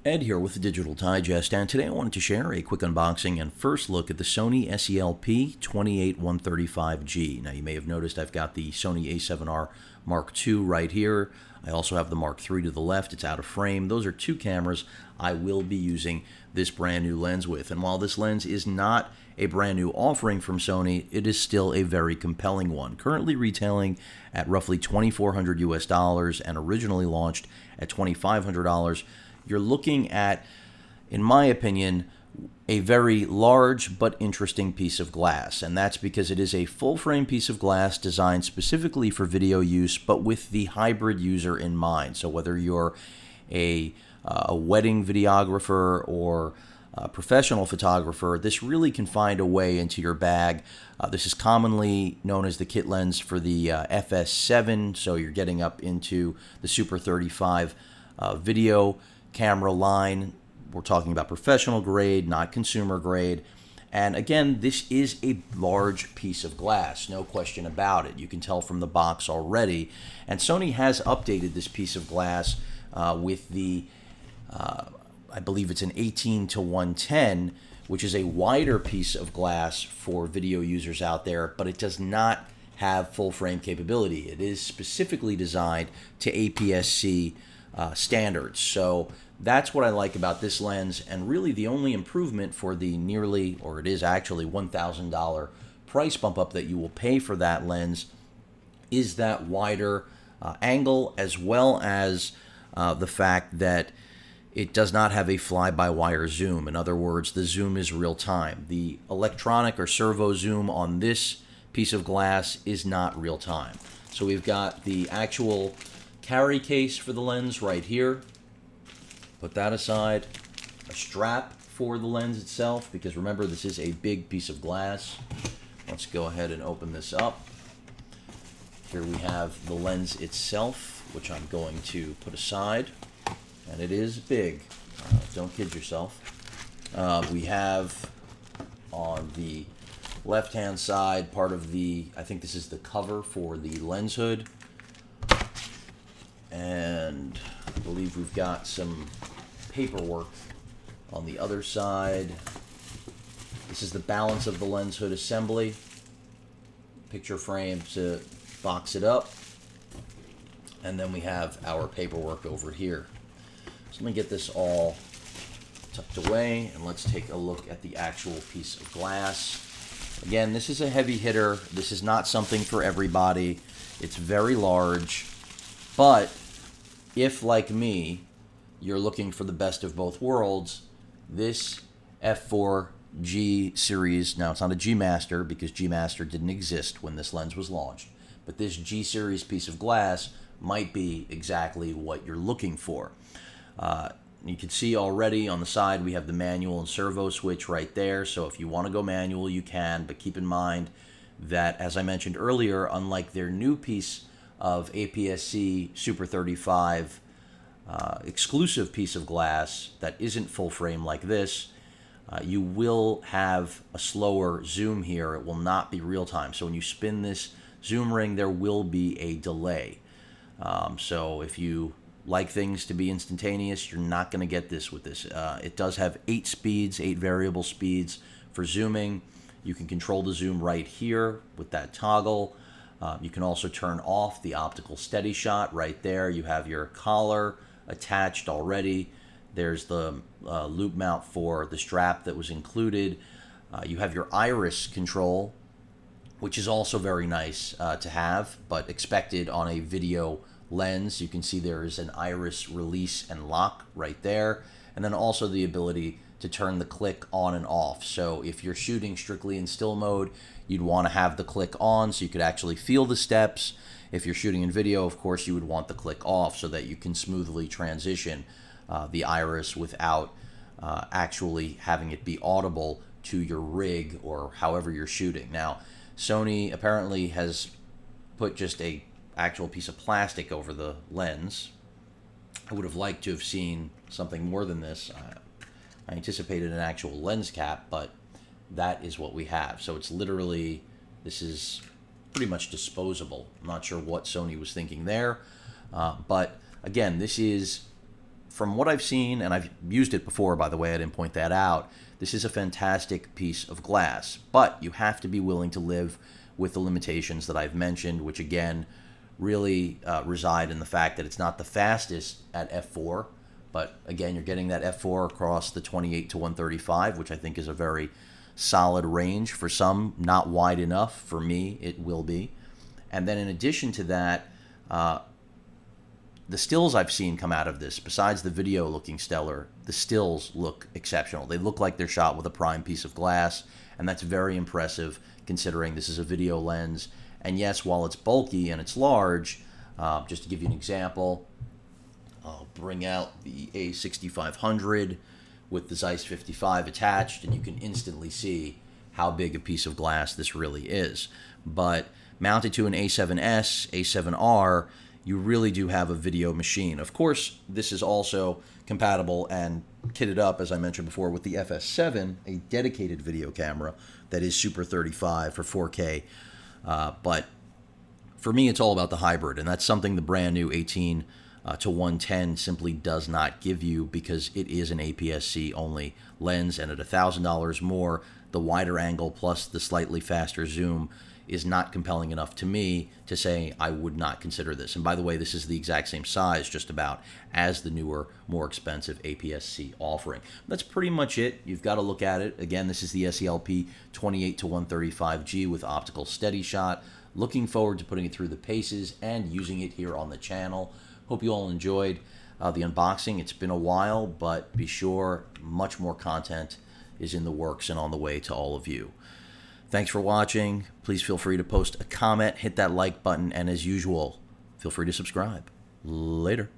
Ed here with the Digital Digest, and today I wanted to share a quick unboxing and first look at the Sony SELP28135G. Now you may have noticed I've got the Sony A7R Mark II right here. I also have the Mark III to the left. It's out of frame. Those are two cameras I will be using this brand new lens with. And while this lens is not a brand new offering from Sony, it is still a very compelling one. Currently retailing at roughly $2,400 US and originally launched at $2,500. You're looking at, in my opinion, a very large but interesting piece of glass, and that's because it is a full-frame piece of glass designed specifically for video use, but with the hybrid user in mind. So whether you're a wedding videographer or a professional photographer, this really can find a way into your bag. This is commonly known as the kit lens for the FS7, so you're getting up into the Super 35 video camera line. We're talking about professional grade, not consumer grade. And again, this is a large piece of glass, no question about it. You can tell from the box already. And Sony has updated this piece of glass with the, I believe it's an 18-110, which is a wider piece of glass for video users out there, but it does not have full frame capability. It is specifically designed to APS-C standards. So that's what I like about this lens, and really the only improvement for the nearly, or it is actually $1,000 price bump up that you will pay for that lens is that wider angle, as well as the fact that it does not have a fly-by-wire zoom. In other words, the zoom is real time. The electronic or servo zoom on this piece of glass is not real time. So we've got the actual carry case for the lens right here. Put that aside. A strap for the lens itself, because remember, this is a big piece of glass. Let's go ahead and open this up. Here we have the lens itself, which I'm going to put aside. And it is big. Don't kid yourself. We have on the left-hand side part of the, I think this is the cover for the lens hood. And I believe we've got some paperwork on the other side. This is the balance of the lens hood assembly. Picture frame to box it up. And then we have our paperwork over here. So let me get this all tucked away, and let's take a look at the actual piece of glass. Again, this is a heavy hitter. This is not something for everybody. It's very large. But if, like me, you're looking for the best of both worlds, this F4G series, now it's not a G Master because G Master didn't exist when this lens was launched, but this G series piece of glass might be exactly what you're looking for. You can see already on the side we have the manual and servo switch right there, so if you want to go manual you can, but keep in mind that, as I mentioned earlier, unlike their new piece of APS-C Super 35 exclusive piece of glass that isn't full frame like this, you will have a slower zoom here. It will not be real time. So when you spin this zoom ring, there will be a delay. So if you like things to be instantaneous, you're not going to get this with this. It does have 8 speeds, 8 variable speeds for zooming. You can control the zoom right here with that toggle. You can also turn off the optical steady shot right there. You have your collar attached already. There's the loop mount for the strap that was included. You have your iris control, which is also very nice to have, but expected on a video lens. You can see there is an iris release and lock right there, and then also the ability to turn the click on and off. So if you're shooting strictly in still mode, you'd want to have the click on so you could actually feel the steps. If you're shooting in video, of course, you would want the click off so that you can smoothly transition the iris without actually having it be audible to your rig or however you're shooting. Now, Sony apparently has put just a actual piece of plastic over the lens. I would have liked to have seen something more than this. I anticipated an actual lens cap, but that is what we have. So it's literally, this is pretty much disposable. I'm not sure what Sony was thinking there, but again, this is from what I've seen, and I've used it before, by the way, I didn't point that out, this is a fantastic piece of glass. But you have to be willing to live with the limitations that I've mentioned, which again really reside in the fact that it's not the fastest at f4, but again, you're getting that f4 across the 28 to 135, which I think is a very solid range. For some, not wide enough. For me, it will be. And then in addition to that, the stills I've seen come out of this, besides the video looking stellar, the stills look exceptional. They look like they're shot with a prime piece of glass, and that's very impressive considering this is a video lens. And yes, while it's bulky and it's large, just to give you an example, I'll bring out the A6500 with the Zeiss 55 attached, and you can instantly see how big a piece of glass this really is. But mounted to an A7S, A7R, you really do have a video machine. Of course, this is also compatible and kitted up, as I mentioned before, with the FS7, a dedicated video camera that is Super 35 for 4K. But for me, it's all about the hybrid, and that's something the brand new 18 to 110 simply does not give you, because it is an APS-C only lens, and at $1,000 more, the wider angle plus the slightly faster zoom is not compelling enough to me to say I would not consider this. And by the way, this is the exact same size, just about, as the newer, more expensive APS-C offering. That's pretty much it. You've got to look at it. Again, this is the SELP28135G to 135G with optical steady shot. Looking forward to putting it through the paces and using it here on the channel. Hope you all enjoyed the unboxing. It's been a while, but be sure much more content is in the works and on the way to all of you. Thanks for watching. Please feel free to post a comment, hit that like button, and as usual, feel free to subscribe. Later.